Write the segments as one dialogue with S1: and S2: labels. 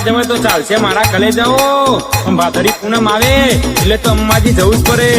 S1: જવાય તો ચાલશે મારા કલે જાઓ, પણ ભાદરી પૂનમ આવે એટલે તો અંબાજી જવું જ પડે.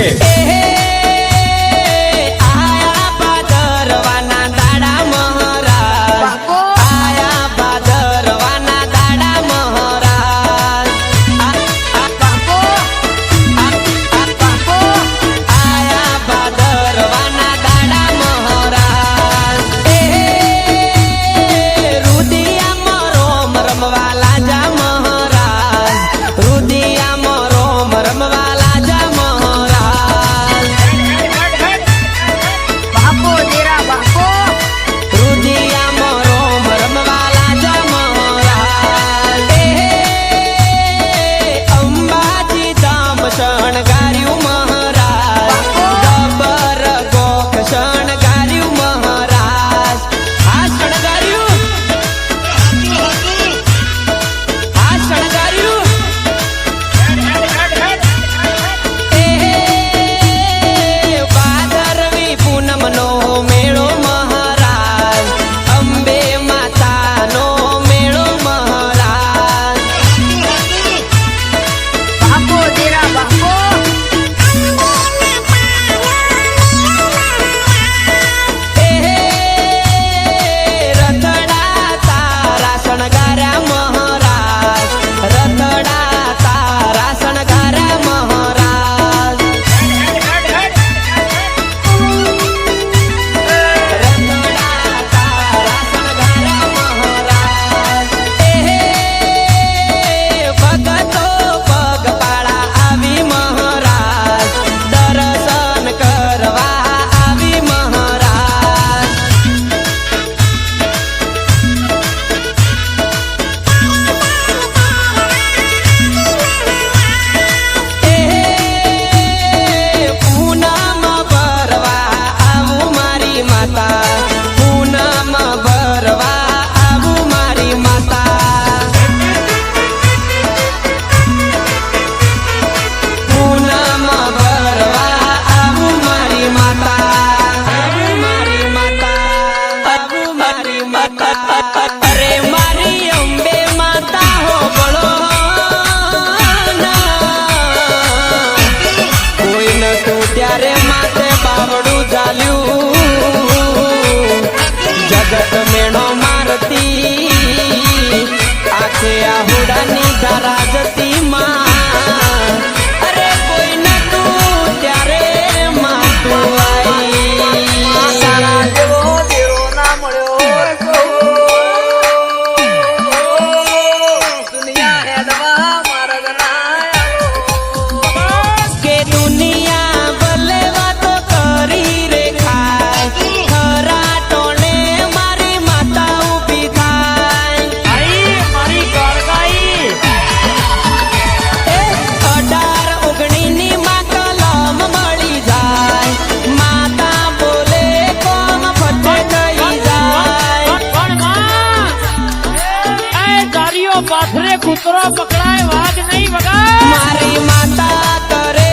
S2: પાથરે કૂતરો પકડાય વાઘ નહીં વગાડ.
S3: મારી માતા કરે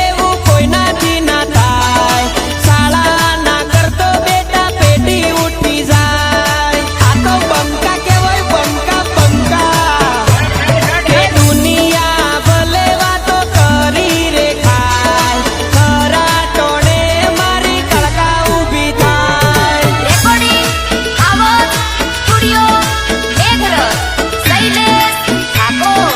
S3: એવું કોઈનાથી ના થાય, શાળા ના કરતો બેટા પેટી ઉઠી જાય. આ તો બંકા કહેવાય, બંકા બંકા. કે દુનિયા ભલે વાતો કરી રે ખાય, ખરા ટોળે મારી કળકા ઊભી થાય.
S4: રેકોર્ડિંગ આવત સ્ટુડિયો મેઘરજ શૈલેષ ઠાકોર.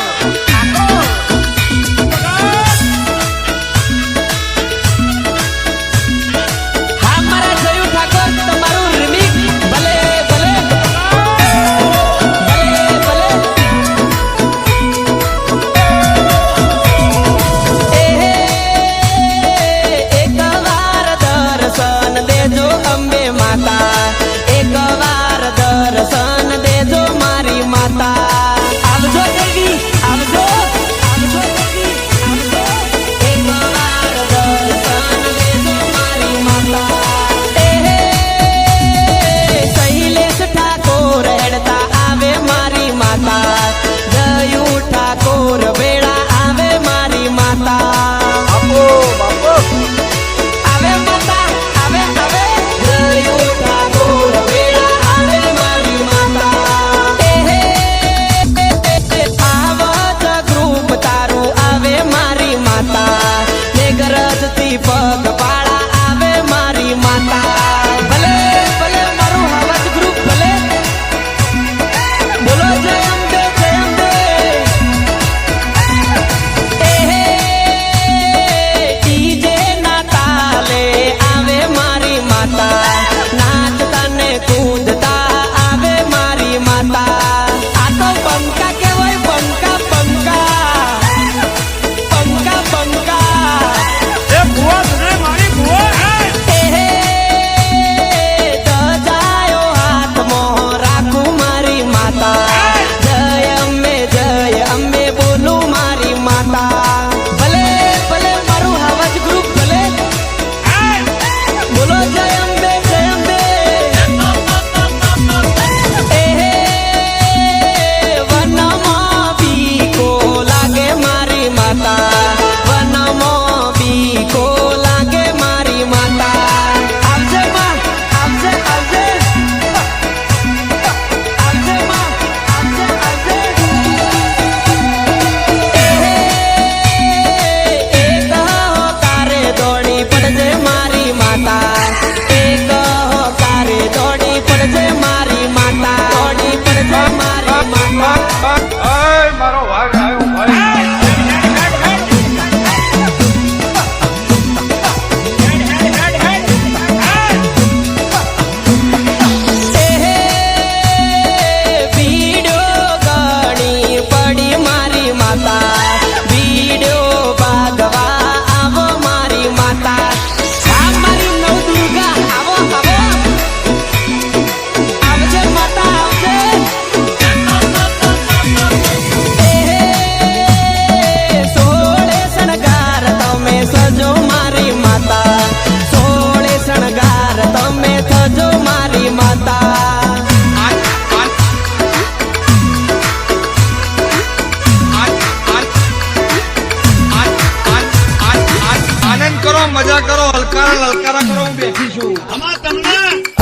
S5: લલકારા લલકારા કરો હું બેઠી છું.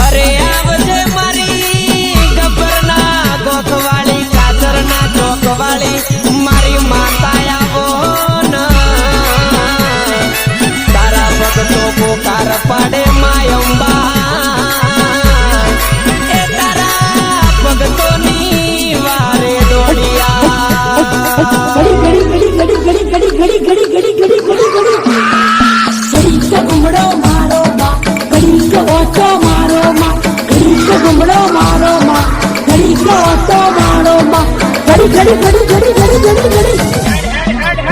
S3: અરે આવજે મારી ગબ્બરના ગોખવાળી ચાદરના ચોકવાળી મારી માતા આવો ન તારા ભગતો પોકાર પાડે માયંબા એ તારા ભગતોની વારે દોડિયા
S6: ઘુમડો મારો માં ઘડી ઓટો મારો માં ઘડી ઘુમડો મારો માં ઘડી ઓટો મારો માં ઘડી ઘડી ઘડી ઘડી ઘડી ઘડી ઘડી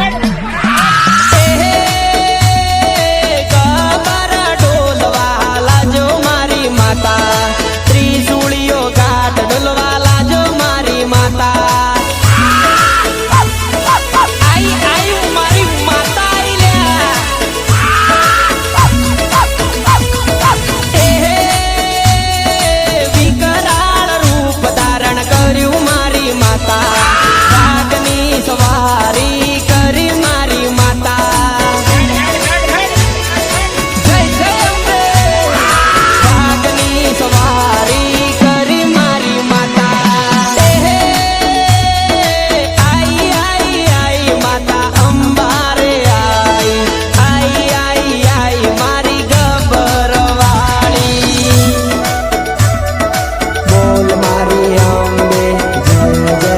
S3: ગબરા ડોલવા લાજો મારી માતા ત્રિશુળીઓ ઘાટ ડોલવા લાજો મારી માતા આઈ આઈ મારી માતા આઈ લ્યા વિકરાળ રૂપ ધારણ કર્યું મારી માતા વાઘની સવારી કરી મારી માતા જય જય અંબે વાઘની સવારી કરી મારી માતા આઈ આઈ આઈ માતા અંબારે આઈ આઈ આઈ મારી ગબરવાળી બોલ મારી અંબે જય જય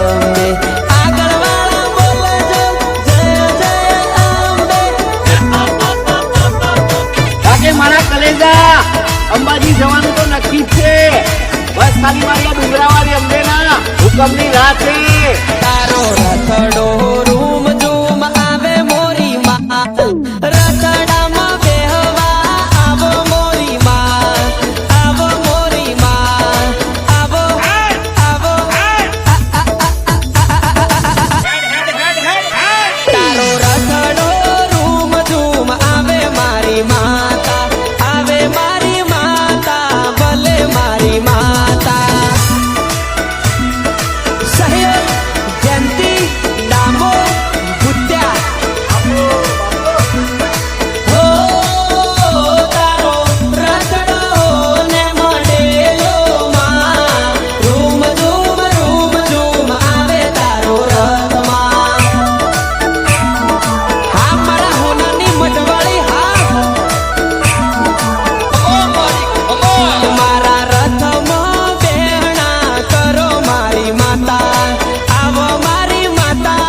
S3: અંબે આગળ વાળા બોલજો જય જય અંબે
S2: બાકી મારા કલેજા અંબાજી જવાનું તો નક્કી જ છે. બસ ખાલી મારી આ ડુંગરાવાળી અંબેના હુકમની રાહ છે.
S3: તારો રથડો રૂમ ઝૂમ આવે મોરી માં રથડામાં બેહવા આવો મોરી માં આવો મોરી માં આવો આવો તારો રથડો રૂમ ઝૂમ આવે મારી માતા આવે મારી માતા ભલે મારી માતા સહયોગ જયંતિ ડામો ભૂત્યા હો તારો રથડો ને મળેલો માં રૂમ ઝૂમ આવે તારો રથમાં હા મારા હોનાની મઢવાળી હા મારા રથમાં બેહણા કરો મારી માતા આવો મારી માતા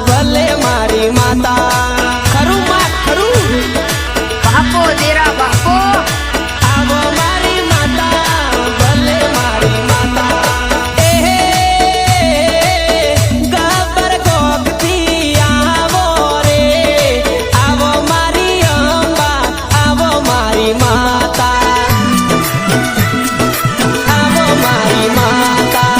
S3: ભલે મારી માતા ખરું માં ખરું
S4: બાપો દેરા બાપો
S3: આવો મારી માતા ભલે મારી માતા ગબ્બર ગોગથી આવો રે આવો મારી અંબા આવો મારી માતા આવો મારી માતા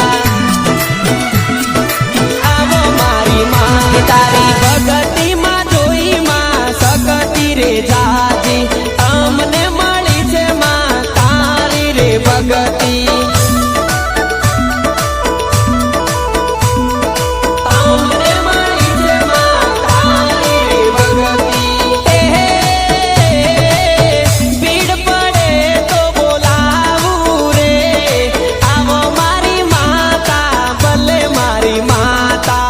S3: આવો મારી માં તારી ભગતીમાં જોઈ માં સગતી રે જાજી અમને મળી છે માં તારી રે ભગતી અમને મળી છે માં તારી રે ભગતી ભીડ પડે તો બોલાવું રે આવો મારી માતા ભલે મારી માતા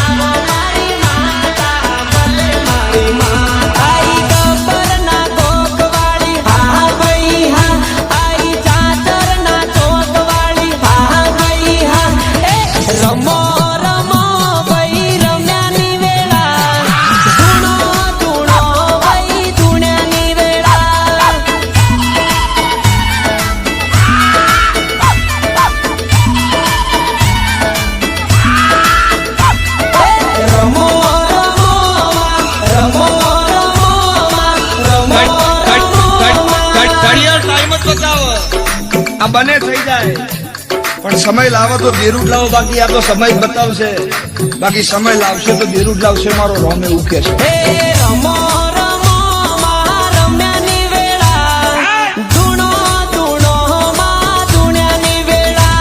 S3: આવો મારી માતા ભલે મારી માતા આઈ ગબ્બરના ગોખવાળી હા ભાઈ હા આઈ ચાદરના ચોકવાળી હા ભાઈ હા એ રમો રમો ભાઈ રમ્યાની વેળા ધૂણો ધૂણો ભાઈ ધૂણ્યાની વેળા રમો રમો રમો રમો
S5: ઘડિયાળ ટાઈમ જ બતાવો. આ બને થઈ જાય પણ સમય લાવો તો બેરું જ લાવો. બાકી આ તો સમય જ બતાવશે. બાકી સમય લાવશે તો બેરું જ લાવશે. મારો રોમે એવું કે છે.
S3: હે રમો રમો માં રમ્યાની વેળા ધૂણો ધૂણો માં ધૂણ્યાની વેળા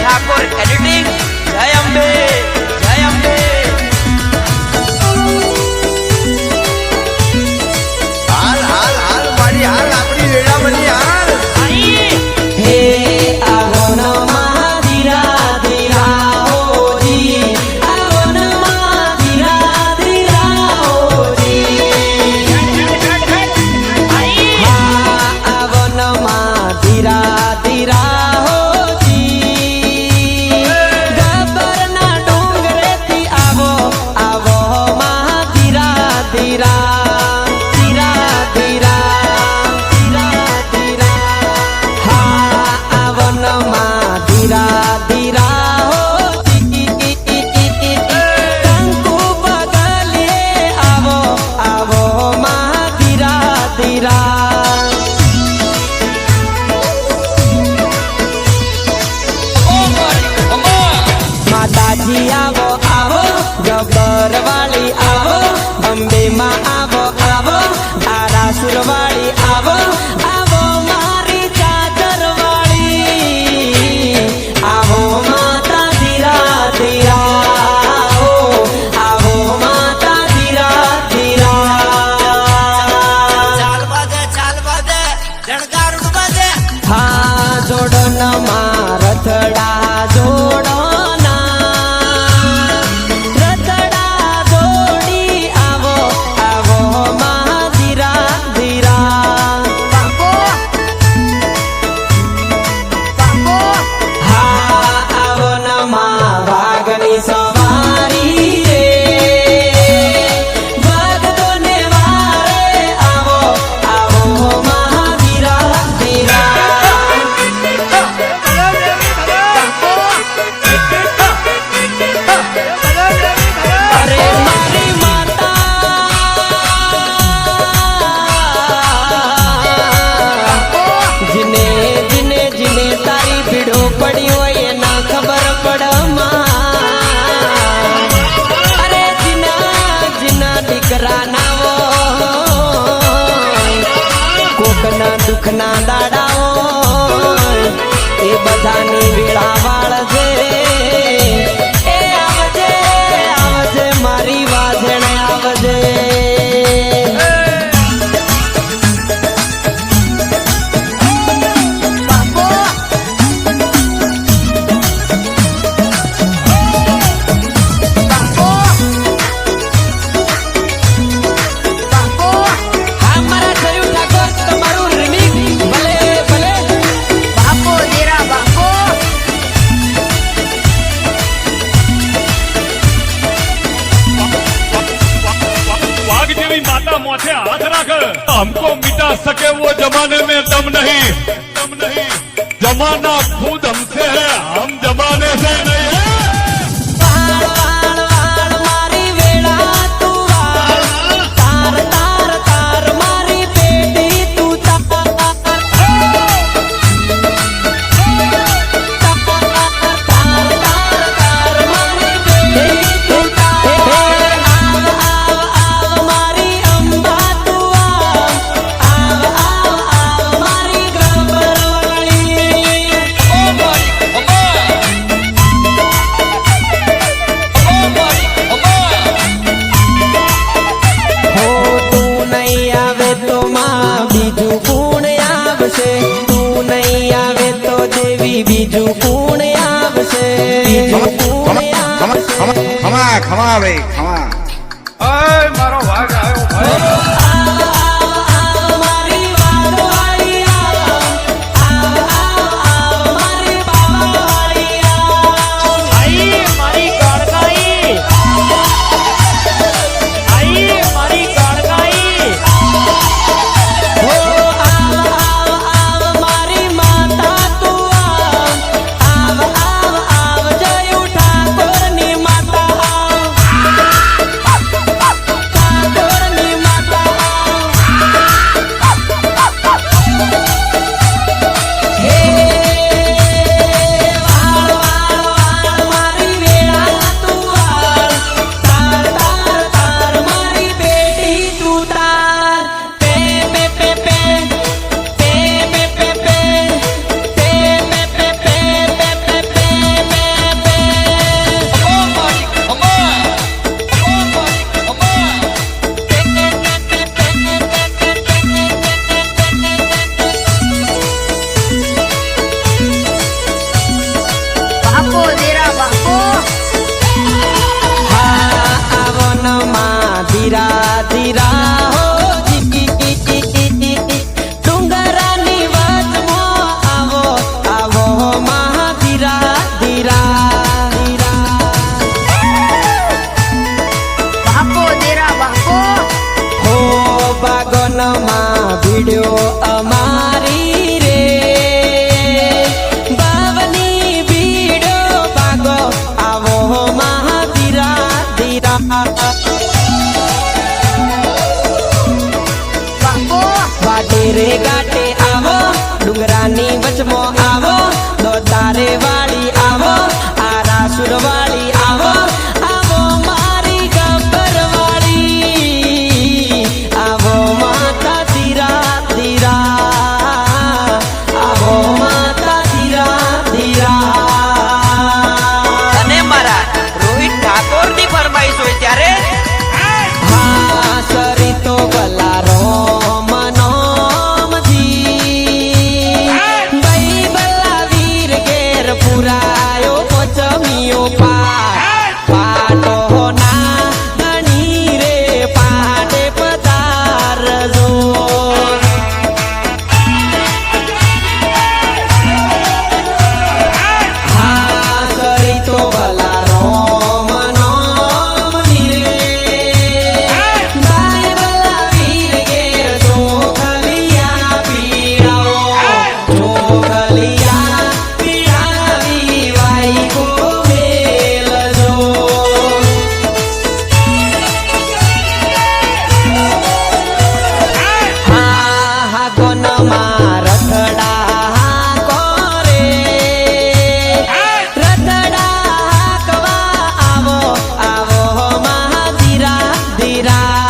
S3: ઠાકોર એડિટિંગ. જય અંબે, જય અંબે.
S5: હાલ હાલ હાલ મારી હાલ આપણી વેળામણી હાલ.
S3: હે આવો ન મહાધીરા ધીરા હોજી, આવો ન મહાધીરા ધીરા હોજી. હા આવો ન મહાધીરા ધીરા હોજી. ગબ્બરના ડુંગરેથી આવો આવો મહાધીરા ધીરા ધીરા ધીરા ધીરા ધીરા. હા આવો ન મહાધીરા ધીરા હોજી. કંકુ બગલીએ આવો આવો મહાધીરા ધીરા. માતાજી આવો આવો, ગબ્બર વાળી આવો, અંબે માં આવો આવો, આરાસુર વાળી આવો આવો, મારી ચાદર વાળી આવો, માતા ધીરા ધીરા આવો, આવો માતા ધીરા ધીરા. હા જોડો ન રથડા જોડો ના, રથડા જોડી આવો આવો મહાધીરા ધીરા. હા આવો ન વાઘની સવારી રે, ભક્તોને વારે આવો આવો મહાધીરા ધીરા. અરે મારી માતા, જીને જીને જીને તારી ભીડો પડી હોય એના ખબર પડમાં. અરે જીના જીના દીકરા ના હોય, કોકના દુઃખના દાડાઓ એ બધાની વેળા વાળ છે. એ આવજે આવજે મારી વાજણ આવજે. હા મારા થયું ઠાકોર, તમારું રિમિક્સ ભલે ભલે.
S4: બાપો દેરા બાપો.
S7: वाघ जेवी माता मोथे हाथ रख, हमको मिटा सके वो जमाने में दम नहीं. जमाना खुद हमसे है, हम जमाने से नहीं है.
S3: વાળ વાળ વાળ મારી વેળા તું વાળ, તાર તાર તાર મારી પેટી તું તાર. તાર તાર તાર મારી પેટી તું તાર. આવ આવ આવ મારી અંબા તું આવ, આવ આવ મારી ગબ્બર વાળી. હો તું નહીં આવે તો માં બીજું કોણ આવશે, તું નહીં આવે તો દેવી બીજું કોણ આવશે, બીજું કોણ આવશે.
S5: ખમા ખમા ભાઈ ખમા.
S7: मारो वाघ आयो भाई.
S3: આવ આવ મારી વાળવાળી આવ, આવ આવ આવ મારી બાવાવાળી આવ.
S2: આઈ મારી કાળકાઈ, આઈ મારી કાળકાઈ.
S3: હો આવ આવ આવ મારી માતા તું આવ, આવ આવ આવ જયું ઠાકોરની માતા આવ. રે ઘાટે આવો ડુંગરાની વચમાં આવો દોતારે વાળી આવો આરાસુર વાળી આવો આવો મારી ગબ્બર વાળી આવો માતા ધીરા ધીરા આવો માતા ધીરા ધીરા
S2: અને મારા રોહિત ઠાકોર ની ફરમાઈશ હોય ત્યારે
S3: હા સરી તો ભલા રોમનોમજી ભાઈ ભલા વીર ઘેર પુરાયો પચમિયો પાટો ના ગણી રે પાટે પધારજો હા સરી તો ભલા રોમનોમજી રે ભાઈ ભલા વીર ઘેર ચોખલિયા પીડાવો ચોખલિયા પીડાવી વાઈ ગોવેલજો હા કોન રથડા કોરે રથડા કવા આવો આવો મહાધીરા ધીરા